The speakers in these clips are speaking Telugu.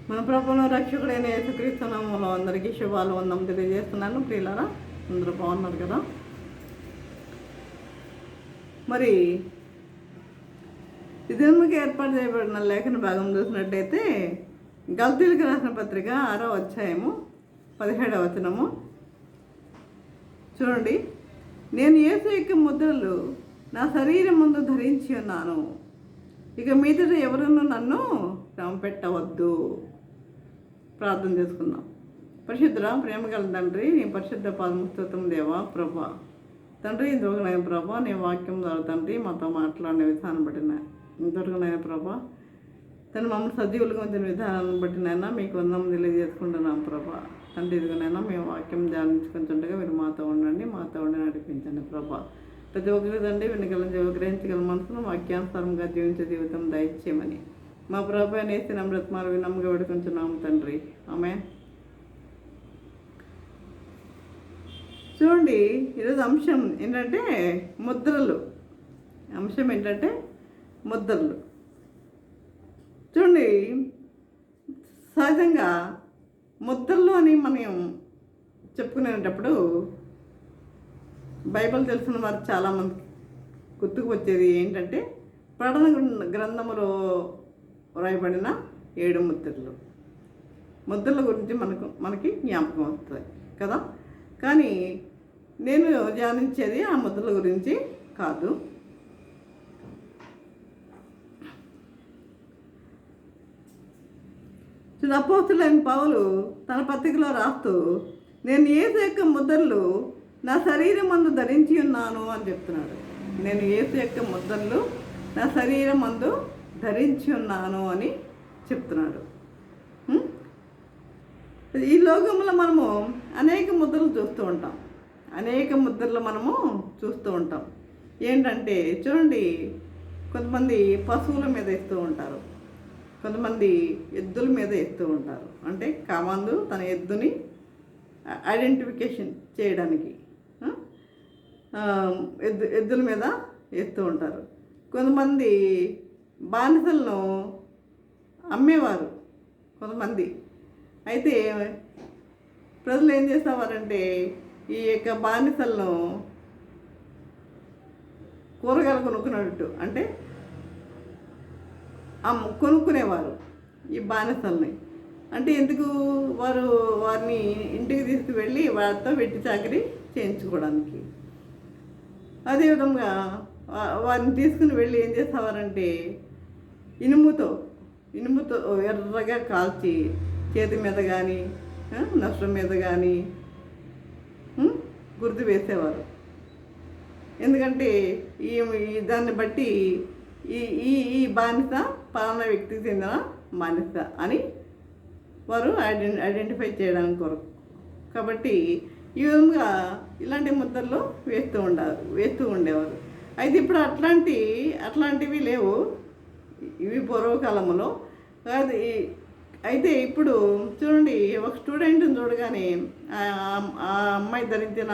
మన ప్రభువును రక్షకుడైన యేసుక్రీస్తు నామములో అందరికీ శుభాలు వందనం తెలియజేస్తున్నాను. ప్రియులారా, అందరూ బాగున్నారు కదా? మరి ఇదికి ఏర్పాటు చేయబడిన లేఖన భాగం చూసినట్టయితే గల్తీలకు రాసిన పత్రిక 6వ అధ్యాయము 17వ వచనము చూడండి. నేను యేసు యొక్క ముద్రలు నా శరీరం ముందు ధరించి ఉన్నాను, ఇక మీదట ఎవరును నన్ను పెట్టవద్దు. ప్రార్థన చేసుకుందాం. పరిశుద్ధ ప్రేమ గల తండ్రి, నీ పరిశుద్ధ పాదముస్తోత్రం దేవా ప్రభా. తండ్రి, ఇంతవరకునైనా ప్రభా నీ వాక్యం ద్వారా తండ్రి మాతో మాట్లాడిన విధానం బట్టిన ఇంతవరకునైనా ప్రభా తను మమ్మల్ని సజీవులుగా ఉంచిన విధానాన్ని బట్టినైనా మీకు వందనం తెలియజేసుకుంటున్నాం ప్రభా. తండ్రి, ఇదిగోనైనా మేము వాక్యం ధ్యానించుకుంటుండగా మీరు మాతో ఉండండి, మాతో ఉండి నడిపించండి ప్రభా. ప్రతి ఒక్కరి తండ్రి గ్రహించగల మనసును వాక్యానుసారంగా జీవించే జీవితం దయచేయమని మా ప్రభు అనేసి నమ్రత్మాలు వినమ్గా వేడుకుంటున్నాము తండ్రి. ఆమేన్. చూడండి, ఈరోజు అంశం ఏంటంటే ముద్రలు. అంశం ఏంటంటే ముద్రలు. చూడండి, సహజంగా ముద్రలు అని మనం చెప్పుకునేటప్పుడు బైబిల్ తెలిసిన వారు చాలామంది గుర్తుకు వచ్చేది ఏంటంటే ప్రకటన గ్రంథములో రాయబడిన 7 ముద్రలు. ముద్రల గురించి మనకి జ్ఞాపకం వస్తుంది కదా. కానీ నేను ధ్యానించేది ఆ ముద్రల గురించి కాదు. అపోస్తులైన పౌలు తన పత్రికలో రాస్తూ నేను యేసు యొక్క ముద్రలు నా శరీరం మందు ధరించి ఉన్నాను అని చెప్తున్నాడు. నేను యేసు యొక్క ముద్రలు నా శరీరం మందు ధరించి ఉన్నాను అని చెప్తున్నాడు. ఈ లోకంలో మనము అనేక ముద్రలు చూస్తూ ఉంటాం. అనేక ముద్రలు మనము చూస్తూ ఉంటాం. ఏంటంటే చూడండి, కొంతమంది పశువుల మీద వేస్తూ ఉంటారు, కొంతమంది ఎద్దుల మీద వేస్తూ ఉంటారు. అంటే కామాందు తన ఎద్దుని ఐడెంటిఫికేషన్ చేయడానికి ఎద్దుల మీద వేస్తూ ఉంటారు. కొంతమంది బానిసలను అమ్మేవారు కొంతమంది. అయితే ప్రజలు ఏం చేసేవారంటే ఈ యొక్క బానిసలను కూరగాయలు కొనుక్కున్నట్టు అంటే కొనుక్కునేవారు ఈ బానిసల్ని. అంటే ఎందుకు వారిని ఇంటికి తీసుకువెళ్ళి వారితో వెట్టి చాకరీ చేయించుకోవడానికి. అదేవిధంగా వారిని తీసుకుని వెళ్ళి ఏం చేసేవారంటే ఇనుముతో ఎర్రగా కాల్చి చేతి మీద కానీ నష్టం మీద కానీ గుర్తు వేసేవారు. ఎందుకంటే దాన్ని బట్టి ఈ బానిస పలానా వ్యక్తికి చెందిన బానిస అని వారు ఐడెంటిఫై చేయడానికి కొరకు. కాబట్టి ఈ విధంగా ఇలాంటి ముద్రలు వేస్తూ ఉండేవారు. అయితే ఇప్పుడు అట్లాంటివి లేవు, ఇవి పూర్వకాలంలో. అయితే ఇప్పుడు చూడండి, ఒక స్టూడెంట్ని చూడగానే ఆ అమ్మాయి ధరించిన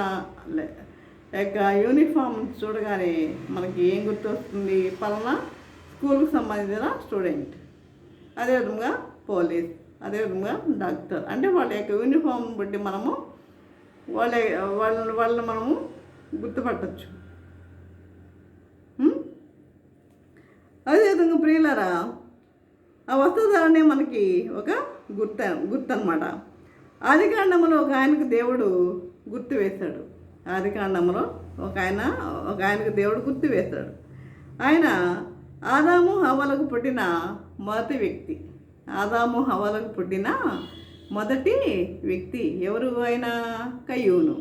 యొక్క యూనిఫామ్ చూడగానే మనకి ఏం గుర్తొస్తుంది? పలానా స్కూల్కి సంబంధించిన స్టూడెంట్, అదేవిధంగా పోలీస్, అదేవిధంగా డాక్టర్. అంటే వాళ్ళ యొక్క యూనిఫామ్ బట్టి మనము వాళ్ళని మనము గుర్తుపట్టచ్చు. అదేవిధంగా ప్రియులారా, ఆ వస్త్రధారణే మనకి ఒక గుర్తు అనమాట. ఆదికాండములో ఒక ఆయనకు దేవుడు గుర్తు వేశాడు. ఆదికాండములో ఒక ఆయనకు దేవుడు గుర్తు వేశాడు. ఆయన ఆదాము హవ్వలకు పుట్టిన మొదటి వ్యక్తి. ఆదాము హవ్వలకు పుట్టిన మొదటి వ్యక్తి ఎవరు? ఆయన కయ్యూను.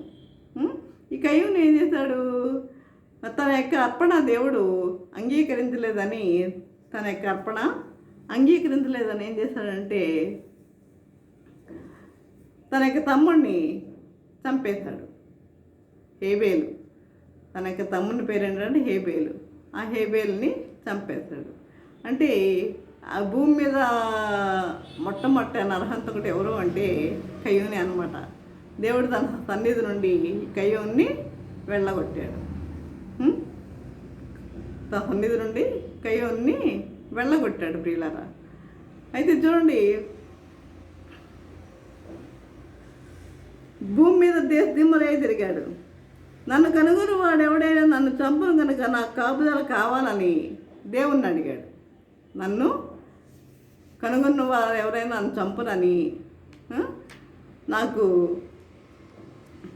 ఈ కయ్యూను ఏం చేశాడు? తన యొక్క అర్పణ దేవుడు అంగీకరించలేదని ఏం చేశాడంటే తన యొక్క తమ్ముడిని చంపేశాడు. హేబేలు. తన యొక్క తమ్ముని పేరు ఏంటంటే హేబేలు. ఆ హేబేలుని చంపేశాడు. అంటే ఆ భూమి మీద మొట్టమొదటి నరహంతకుడు ఎవరు అంటే కయ్యూని అనమాట. దేవుడు తన సన్నిధి నుండి కయ్యూని వెళ్ళగొట్టాడు. తన సన్నిధి నుండి కయ్యూని వెళ్ళగొట్టాడు ప్రియులారా. అయితే చూడండి, భూమి మీద దిమ్మరై తిరిగాడు. నన్ను కనుగొని వాడు ఎవడైనా నన్ను చంపును కనుక నాకు కాపుదల కావాలని దేవుణ్ణి అడిగాడు. నన్ను కనుగొన్న వారు ఎవరైనా నన్ను చంపునని, నాకు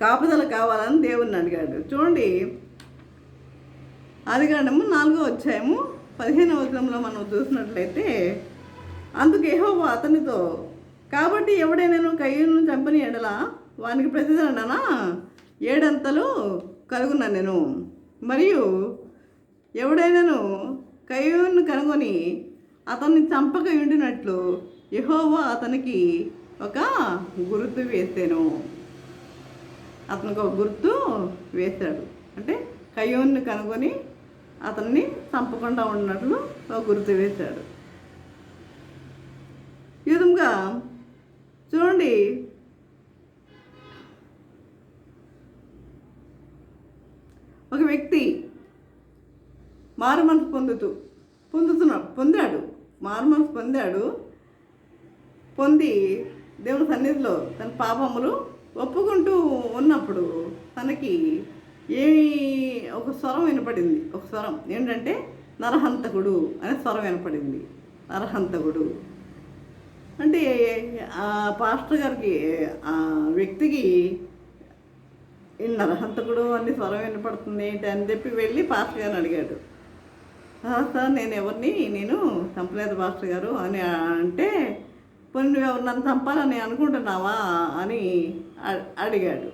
కాపుదల కావాలని దేవుణ్ణి అడిగాడు. చూడండి, ఆదికాండము 4వ అధ్యాయము 15వ వచనంలో మనం చూసినట్లయితే, అందుకు యెహోవా అతనితో, కాబట్టి ఎవడైనా కయ్యూను చంపని ఎడల వానికి ప్రతిదండన 7 అంతలు కలుగున నేను. మరియు ఎవడైనాను కయ్యూను కనుగొని అతన్ని చంపక ఉండినట్లు యెహోవా అతనికి ఒక గుర్తు వేసాను. అతనికి ఒక గుర్తు వేశాడు. అంటే కయ్యూను కనుగొని అతన్ని చంపకుండా ఉన్నట్లు ఒక గుర్తు వేశాడు. ఈ విధంగా చూడండి, ఒక వ్యక్తి మారుమనసు పొందాడు. మారుమనసు పొంది దేవుని సన్నిధిలో తన పాపములు ఒప్పుకుంటూ ఉన్నప్పుడు తనకి ఒక స్వరం వినపడింది. ఒక స్వరం ఏంటంటే నరహంతకుడు అనే స్వరం వినపడింది. నరహంతకుడు అంటే ఆ పాస్టర్ గారికి, ఆ వ్యక్తికి నరహంతకుడు అని స్వరం వినపడుతుంది ఏంటి అని చెప్పి వెళ్ళి పాస్టర్ గారిని అడిగాడు. సార్, నేను చంపలేదు పాస్టర్ గారు అని అంటే, పోనీ నువ్వు ఎవరు నన్ను చంపాలని అనుకుంటున్నావా అని అడిగాడు.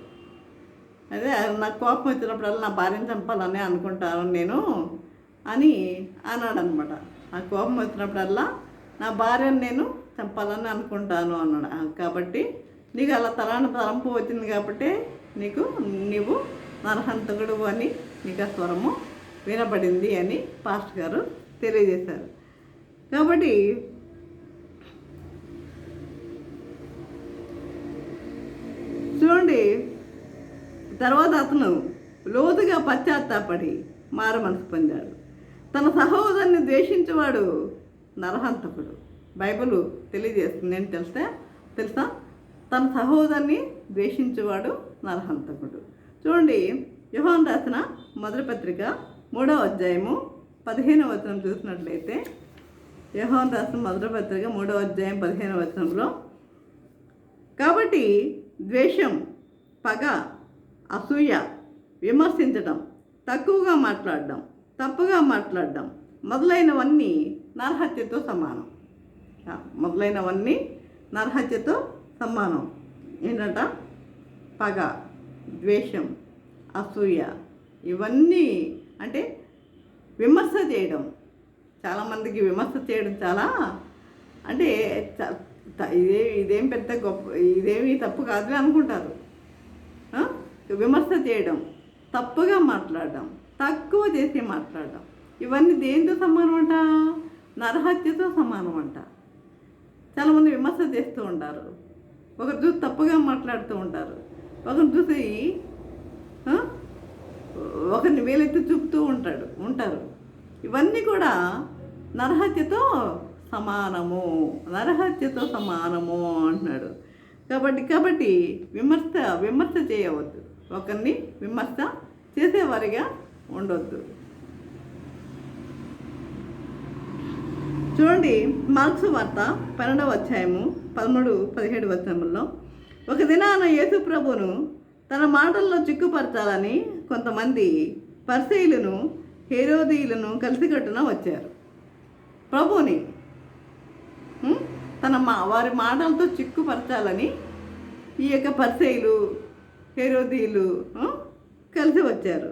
అదే నాకు కోపం వచ్చినప్పుడల్లా నా భార్యను చంపాలని అనుకుంటాను నేను అని అన్నాడు అనమాట. ఆ కోపం వచ్చినప్పుడల్లా నా భార్యను నేను చంపాలని అనుకుంటాను అన్నాడు. కాబట్టి నీకు అలా తలంపు వచ్చింది కాబట్టి నీవు నరహంతకుడు అని నీకు ఆ స్వరము వినపడింది అని పాస్టర్ గారు తెలియజేశారు. కాబట్టి చూడండి, తర్వాత అతను లోతుగా పశ్చాత్తాపడి మారు మనసు పొందాడు. తన సహోదరుని ద్వేషించేవాడు నరహంతకుడు. బైబిల్ తెలియజేస్తుంది ఏంటి తెలుసా? తన సహోదరుని ద్వేషించేవాడు నరహంతకుడు. చూడండి, యోహాను రాసిన మొదటి పత్రిక 3వ అధ్యాయము 15వ వచనం చూసినట్లయితే, యోహాను రాసిన మొదటి పత్రిక 3వ అధ్యాయం 15వ వచనంలో, కాబట్టి ద్వేషం, పగ, అసూయ, విమర్శించడం, తక్కువగా మాట్లాడడం, తప్పుగా మాట్లాడడం మొదలైనవన్నీ నరహత్యతో సమానం. ఏంటంట? పగ, ద్వేషం, అసూయ, ఇవన్నీ అంటే విమర్శ చేయడం. చాలామందికి విమర్శ చేయడం చాలా అంటే ఇదేం పెద్ద గొప్ప, ఇదేమీ తప్పు కాదు అనుకుంటారు. విమర్శ చేయడం, తప్పుగా మాట్లాడడం, తక్కువ చేసి మాట్లాడడం, ఇవన్నీ దేంతో సమానం అంట? నరహత్యతో సమానం అంట. చాలామంది విమర్శ చేస్తూ ఉంటారు, ఒకరు చూసి తప్పుగా మాట్లాడుతూ ఉంటారు, ఒకరు చూసి ఒకరిని వేలెత్తి చూపుతూ ఉంటారు. ఇవన్నీ కూడా నరహత్యతో సమానము అంటున్నాడు. కాబట్టి విమర్శ చేయవద్దు. ఒకరిని విమర్శ చేసేవారిగా ఉండొద్దు. చూడండి, మార్క్స్ వార్త 12వ అధ్యాయము 13-17 వచనముల్లో, ఒక దినాన యేసు ప్రభువును తన మాటల్లో చిక్కుపరచాలని కొంతమంది పరిసయ్యులను హేరోదీయులను కలిసికట్టున వచ్చారు. ప్రభువుని వారి మాటలతో చిక్కుపరచాలని ఈ యొక్క పరిసయ్యులు, హేరోదీయులు కలిసి వచ్చారు.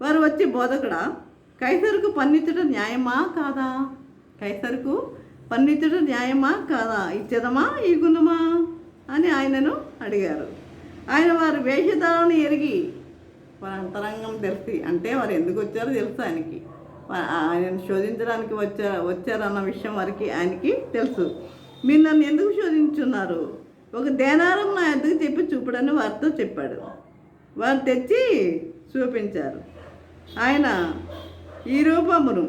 వారు వచ్చి, బోధకుడా, కైసరుకు పన్నిచ్చడం న్యాయమా కాదా? కైసరుకు పన్నిచ్చడం న్యాయమా కాదా? ఇచ్చేదమా ఈగుందమా అని ఆయనను అడిగారు. ఆయన వారి వేషధారణ ఎరిగి, వారి అంతరంగం తెలిసి, అంటే వారు ఎందుకు వచ్చారో తెలుసు ఆయనకి, ఆయనను శోధించడానికి వచ్చారన్న విషయం వారికి ఆయనకి తెలుసు. మీరు నన్ను ఎందుకు శోధించున్నారు? ఒక దేనారం నా ఎద్దుకు చెప్పి చూపుడని వారితో చెప్పాడు. వారు తెచ్చి చూపించారు. ఆయన ఈ రూపమును,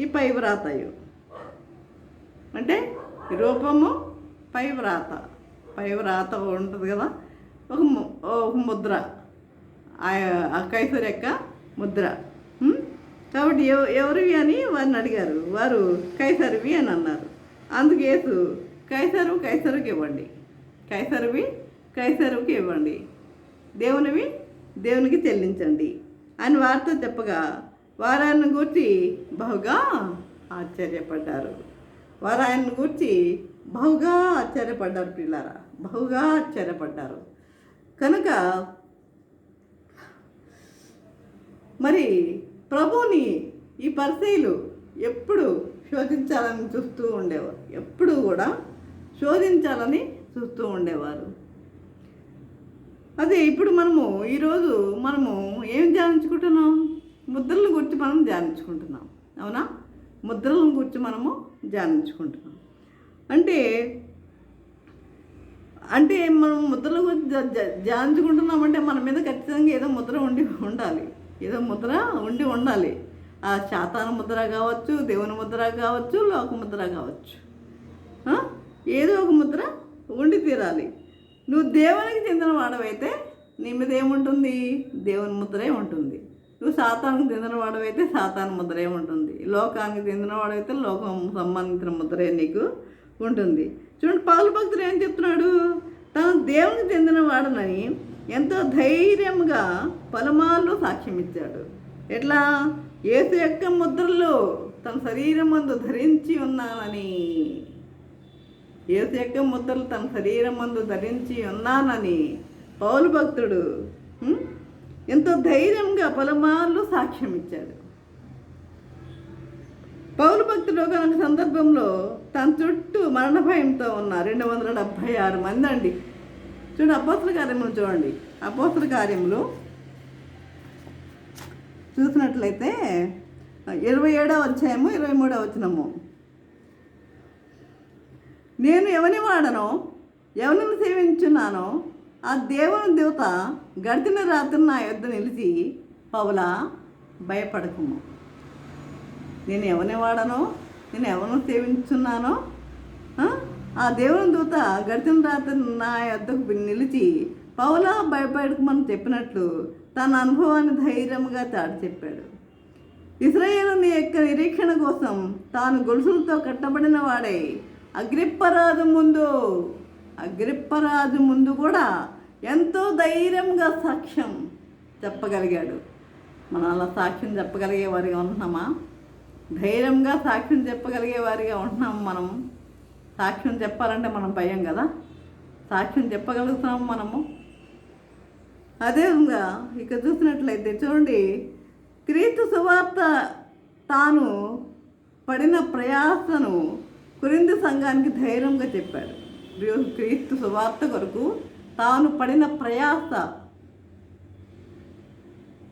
ఈ పైవ్రాతయు, అంటే ఈ రూపము పైవ్రాత ఉంటుంది కదా, ఒక ముద్ర, ఆ కైసరు యొక్క ముద్ర. కాబట్టి ఎవరివి అని వారిని అడిగారు. వారు కైసరివి అని అన్నారు. అందుకు యేసు కైసరుకి ఇవ్వండి, కైసరువి కైసరుకి ఇవ్వండి, దేవునివి దేవునికి చెల్లించండి అని వారితో చెప్పగా వారు ఆయనను గూర్చి బహుగా ఆశ్చర్యపడ్డారు. వారు ఆయనను గూర్చి బహుగా ఆశ్చర్యపడ్డారు. పిల్లారా, బహుగా ఆశ్చర్యపడ్డారు. కనుక మరి ప్రభువుని ఈ పరిసయ్యులు ఎప్పుడు శోధించాలని చూస్తూ ఉండేవారు, ఎప్పుడు కూడా శోధించాలని చూస్తూ ఉండేవారు. అదే ఇప్పుడు ఈరోజు మనము ఏం ధ్యానించుకుంటున్నాం? ముద్రలను గురించి మనం ధ్యానించుకుంటున్నాం. అవునా? ముద్రలను గురించి మనము ధ్యానించుకుంటున్నాం. అంటే మనం ముద్రల గురించి ధ్యానించుకుంటున్నామంటే మన మీద ఖచ్చితంగా ఏదో ముద్ర ఉండాలి, ఏదో ముద్ర ఉండాలి. ఆ శాతాన ముద్ర కావచ్చు, దేవుని ముద్ర కావచ్చు, లోక ముద్ర కావచ్చు, ఏదో ఒక ముద్ర ఉండి తీరాలి. నువ్వు దేవునికి చెందిన వాడవైతే నీ మీద ఏముంటుంది? దేవుని ముద్రే ఉంటుంది. నువ్వు సాతానికి చెందిన వాడవైతే సాతాను ముద్రే ఉంటుంది. లోకానికి చెందిన వాడైతే లోకం సంబంధించిన ముద్రే నీకు ఉంటుంది. చూడండి, పౌలు భక్తుడు ఏం చెప్తున్నాడు? తను దేవునికి చెందిన వాడనని ఎంతో ధైర్యంగా పలుమార్లు సాక్ష్యం ఇచ్చాడు. ఎట్లా? యేసు యొక్క ముద్రలు తన శరీరం మందు ధరించి ఉన్నానని, యేసు యొక్క ముద్రలు తన శరీరం మందు ధరించి ఉన్నానని పౌలు భక్తుడు ఎంతో ధైర్యంగా పలుమార్లు సాక్ష్యం ఇచ్చాడు. పౌలు భక్తుడు ఒక సందర్భంలో తన చుట్టూ మరణ భయంతో ఉన్న 276 మంది అండి. చూడండి, అపోస్తల కార్యములు చూడండి. అపోస్తల కార్యములు చూసినట్లయితే 27వ అధ్యాయము 23వ వచనము. నేను ఎవని వాడనో, ఎవరిని సేవించున్నానో ఆ దేవుని దేవత గడిచిన రాత్రి నా యొద్ద నిలిచి, పౌలా భయపడకము. నేను ఎవరిని వాడనో, నేను ఎవరిని సేవించున్నానో ఆ దేవుని దూత గడిచిన రాత్రి నా యొద్దకు నిలిచి, పౌలా భయపడకమని చెప్పినట్లు తన అనుభవాన్ని ధైర్యంగా చాటి చెప్పాడు. ఇశ్రాయేలుని యొక్క నిరీక్షణ కోసం తాను గొలుసులతో కట్టబడిన వాడై అగ్రిప్పరాజు ముందు కూడా ఎంతో ధైర్యంగా సాక్ష్యం చెప్పగలిగాడు. మనం అలా సాక్ష్యం చెప్పగలిగే వారిగా ఉంటున్నామా? ధైర్యంగా సాక్ష్యం చెప్పగలిగే వారిగా ఉంటున్నాము. మనం సాక్ష్యం చెప్పాలంటే మనం భయం కదా, సాక్ష్యం చెప్పగలుగుతున్నాము మనము. అదేవిధంగా ఇక చూసినట్లయితే చూడండి, క్రీస్తు సువార్త తాను పడిన ప్రయాసను కొరింథీ సంఘానికి ధైర్యంగా చెప్పాడు. క్రీస్తు సువార్త కొరకు తాను పడిన ప్రయాస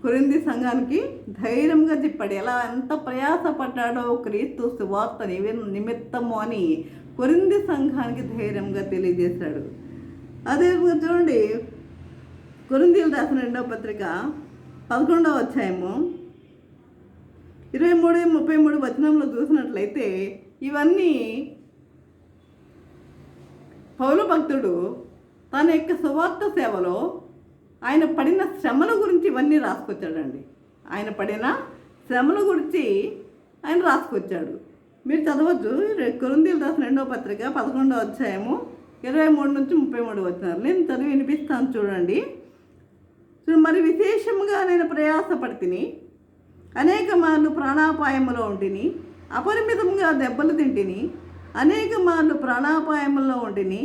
కొరింథీ సంఘానికి ధైర్యంగా చెప్పాడు. ఎంత ప్రయాస పడ్డాడో క్రీస్తు సువార్త నిమిత్తము అని కొరింథీ సంఘానికి ధైర్యంగా తెలియజేశాడు. అదేవిధంగా చూడండి, కొరింథీయులు రాసిన 2వ పత్రిక 11వ అధ్యాయము 23-33 వచనంలో చూసినట్లయితే ఇవన్నీ పౌలు భక్తుడు తన యొక్క సువార్త సేవలో ఆయన పడిన శ్రమల గురించి ఇవన్నీ రాసుకొచ్చాడండి. ఆయన పడిన శ్రమల గురించి ఆయన రాసుకొచ్చాడు. మీరు చదవచ్చు. కొరింథీయులు రాసిన 2వ పత్రిక 11వ అధ్యాయము 23-33 వచనాలు నేను చదివి వినిపిస్తాను. చూడండి, మరి విశేషముగా నేను ప్రయాసపడితిని, అనేక మార్లు ప్రాణాపాయములో ఉంటిని, అపరిమితంగా దెబ్బలు తింటిని, అనేక మార్లు ప్రాణాపాయములో ఉంటిని,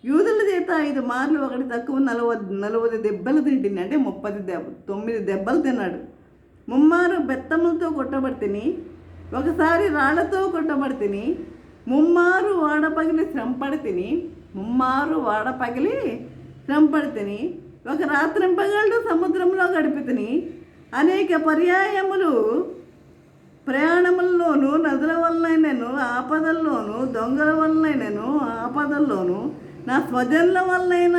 యూదుల చేత 5 మార్లు ఒకటి తక్కువ 40 దెబ్బలు తింటిని. అంటే 9 దెబ్బలు తిన్నాడు. 3 మారు బెత్తములతో కొట్టబడితిని, ఒకసారి రాళ్లతో కొట్టబడితిని, 3 మారు వాడపగిలి శ్రమపడితిని, ఒక రాత్రింపగళ్ళు సముద్రంలో గడిపితిని, అనేక పర్యాయములు ప్రయాణముల్లోనూ, నదుల వల్లైనను ఆపదల్లోనూ, దొంగల వల్లైనను ఆపదల్లోనూ, నా స్వజనుల వల్లైన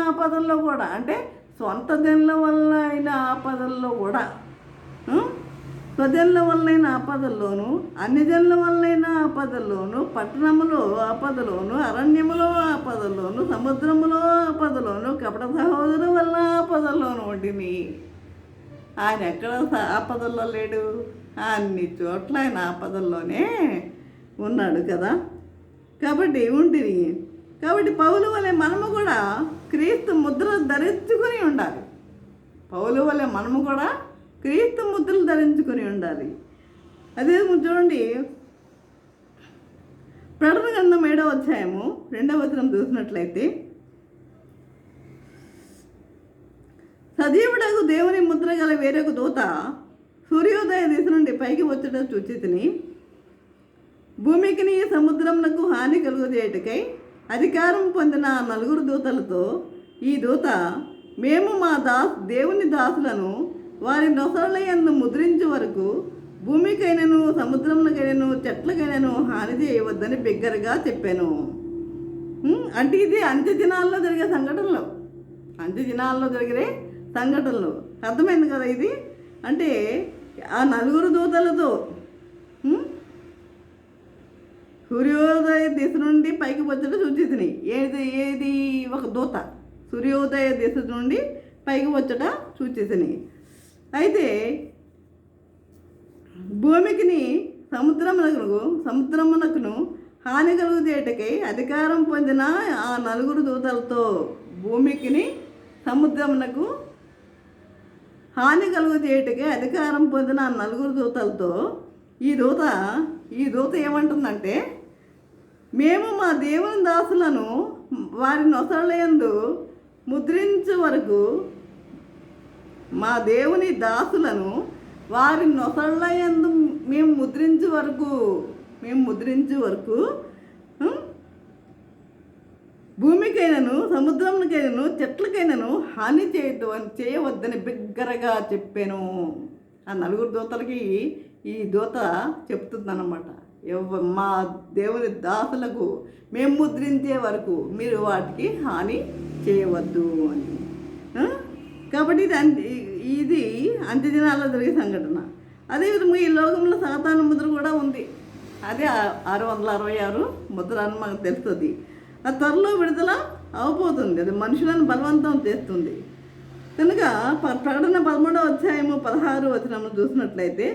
ఆపదల్లో కూడా, అంటే సొంత జనుల వల్ల అయిన ఆపదల్లో కూడా స్వజనుల వల్లైన ఆపదల్లోను, అన్ని జనుల వల్లైన ఆపదల్లోను, పట్టణములో ఆపదలోను, అరణ్యములో ఆపదలోను, సముద్రములో ఆపదలోను, కపట సహోదరు వల్ల ఆపదల్లోను ఉండిని. ఆయన ఎక్కడ ఆపదల్లో లేడు? అన్ని చోట్ల ఆయన ఆపదల్లోనే ఉన్నాడు కదా. కాబట్టి ఉంటిని. కాబట్టి పౌలు వలె మనము కూడా క్రీస్తు ముద్ర ధరించుకొని ఉండాలి. పౌలు వలె మనము కూడా క్రీస్తు ముద్రలు ధరించుకొని ఉండాలి. అదే చూడండి, ప్రకటన గ్రంథం 7వ అధ్యాయము 2వ వచనం చూసినట్లయితే, సజీవుడకు దేవుని ముద్ర గల వేరొక దూత సూర్యోదయ దిశ నుండి పైకి వచ్చుట చూచితిని. భూమికిని సముద్రమునకు హాని కలుగజేయటకై అధికారం పొందిన 4 దూతలతో ఈ దూత, మేము మా దేవుని దాసులను వారి నొసళ్ళ యందు ముద్రించే వరకు భూమికైనను సముద్రమునకైనను చెట్లకైనను హాని చేయవద్దని బిగ్గరగా చెప్పాను. అంటే ఇది అంత్య దినాల్లో జరిగే సంఘటనలు, అంత్య దినాల్లో జరిగే సంఘటనలు. అర్థమైంది కదా ఇది? అంటే ఆ 4 దూతలతో సూర్యోదయ దిశ నుండి పైకి వచ్చడం చూచితిని. ఏది ఒక దూత సూర్యోదయ దిశ నుండి పైకి వచ్చట చూచేసిని. అయితే భూమికిని సముద్రమునకును హాని కలుగుచేయటకై అధికారం పొందిన ఆ 4 దూతలతో, భూమికిని సముద్రమునకు హాని కలుగుచేయటకై అధికారం పొందిన 4 దూతలతో ఈ దూత ఏమంటుందంటే, మేము మా దేవుని దాసులను వారి నొసళ్ళ యందు ముద్రించే వరకు, మా దేవుని దాసులను వారి నొసళ్ళ యందు మేము ముద్రించే వరకు భూమికైనను సముద్రములకైనను చెట్లకైనను హాని చేయవద్దని బిగ్గరగా చెప్పాను. ఆ 4 దూతలకి ఈ దూత చెప్తుందన్నమాట, మా దేవుని దాసులకు మేము ముద్రించే వరకు మీరు వాటికి హాని చేయవద్దు అని. కాబట్టి ఇది అంత్య దినాల్లో జరిగే సంఘటన. అదేవిధంగా ఈ లోకంలో సాతాను ముద్ర కూడా ఉంది. అదే 666 ముద్ర అని మనకు తెలుస్తుంది. అది త్వరలో విడుదల అవబోతుంది. అది మనుషులను బలవంతం చేస్తుంది. కనుక ప్రకటన 13వ అధ్యాయము 16వ వచనం చూసినట్లయితే,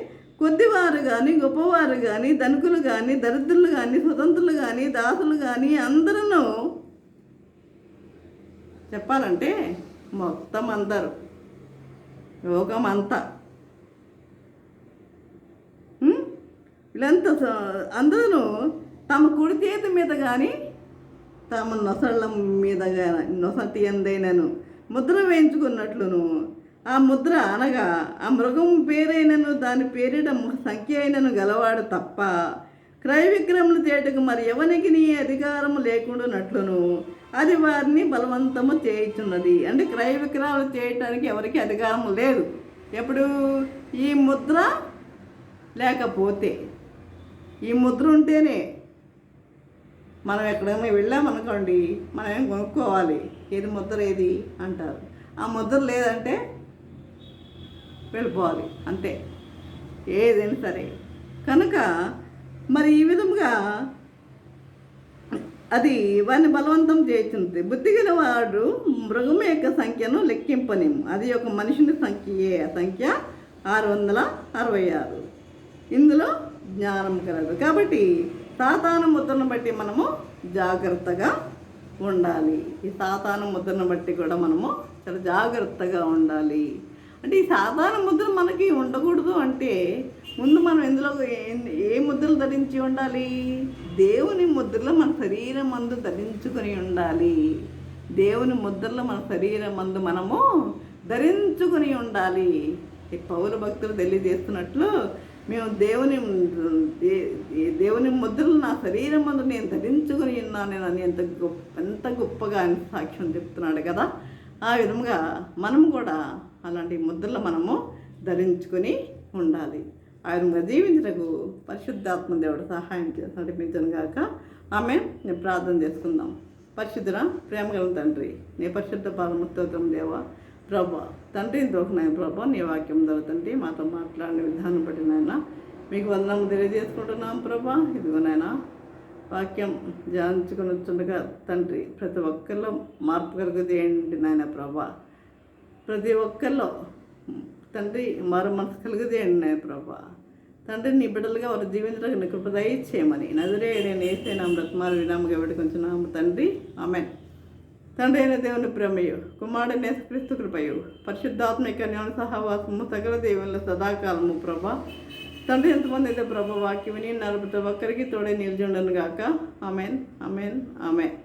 కొద్దివారు కానీ, గొప్పవారు కానీ, ధనికులు కానీ, దరిద్రులు కానీ, స్వతంత్రులు కానీ, దాసులు కానీ అందరూ చెప్పాలంటే మొత్తం అందరూ, లోకం అంతా, వీళ్ళంతా అందరూ తమ కుడి చేతి మీద కానీ తమ నొసళ్ళ మీద కానీ నొసటి ఎందైనను ముద్ర వేయించుకున్నట్లును, ఆ ముద్ర అనగా ఆ మృగం పేరైనను దాని పేరిట సంఖ్య అయినను గలవాడు తప్ప క్రయ విక్రయములు చేయటకు మరి ఎవరికి నీ అధికారం లేకుండానట్లును అది వారిని బలవంతము చేయుచున్నది. అంటే క్రయ విక్రయాలు చేయటానికి ఎవరికి అధికారం లేదు. ఎప్పుడు? ఈ ముద్ర లేకపోతే. ఈ ముద్ర ఉంటేనే మనం ఎక్కడైనా వెళ్ళామనుకోండి, మనం ఏం కొనుక్కోవాలి, ఏది ముద్ర ఏది అంటారు. ఆ ముద్ర లేదంటే వెళ్ళిపోవాలి అంతే, ఏదైనా సరే. కనుక మరి ఈ విధంగా అది వారిని బలవంతం చేయించుంది. బుద్ధి గల వాడు మృగం యొక్క సంఖ్యను లెక్కింపనేము, అది ఒక మనిషిని సంఖ్యయే. ఆ సంఖ్య 666. ఇందులో జ్ఞానం కలదు. కాబట్టి సాతాను ముద్రను బట్టి మనము జాగ్రత్తగా ఉండాలి. ఈ సాతాను ముద్రను బట్టి కూడా మనము చాలా జాగ్రత్తగా ఉండాలి. అంటే ఈ సాతాను ముద్ర మనకి ఉండకూడదు అంటే ముందు మనం ఎందులో ఏ ముద్రలు ధరించి ఉండాలి? దేవుని ముద్రలు మన శరీరం మందు ధరించుకొని ఉండాలి. దేవుని ముద్రలు మన శరీరం మందు మనము ధరించుకొని ఉండాలి. ఈ పౌర భక్తులు తెలియజేస్తున్నట్లు, మేము దేవుని ముద్రలు నా శరీరం మందు నేను ధరించుకొని ఉన్నాను అని ఎంత గొప్పగా సాక్ష్యం చెప్తున్నాడు కదా. ఆ విధంగా మనము కూడా అలాంటి ముద్రలు మనము ధరించుకొని ఉండాలి. ఆ విధంగా జీవించటకు పరిశుద్ధాత్మ దేవుడు సహాయం చేసి నడిపించను గాక. ఆమె నేను ప్రార్థన చేసుకుందాం. పరిశుద్ధుడ, ప్రేమ గల తండ్రి, నీ పరిశుద్ధ పరమస్తోత్రం దేవ, ప్రభా తండ్రి ఇంతవరకు నాయన ప్రభా నీ వాక్యం ద్వారా తండ్రి మాతో మాట్లాడిన విధానం బట్టి నాయన మీకు వందనం తెలియజేసుకుంటున్నాం ప్రభా. ఇదిగో నాయన వాక్యం ధ్యానించుకొని వచ్చుండగా తండ్రి ప్రతి ఒక్కరిలో మార్పు కలుగుదేయండి నాయన ప్రభా. ప్రతి ఒక్కరిలో తండ్రి మరో మనసు కలుగుదేయండి నాయన ప్రభా. తండ్రి నీ బిడ్డలుగా వారు జీవించడానికి నీ కృప దయచేయమని నజరేయుడైన యేసయ్య బ్రతమాలు వినాముగా వేడుకొంచున్నాము తండ్రి. ఆమేన్. తండ్రి అయిన దేవుని ప్రేమయు కుమారుడైన యేసుక్రీస్తు కృపయు పరిశుద్ధాత్మిక జ్ఞాన సహవాసము సకల దేవుళ్ళ సదాకాలము ప్రభా. తండ్రి ఎంతమంది అయితే ప్రభా వాక్యం విని ప్రతి ఒక్కరికి తోడే నిలిచి ఉండను గాక. ఆమేన్, ఆమేన్, ఆమేన్.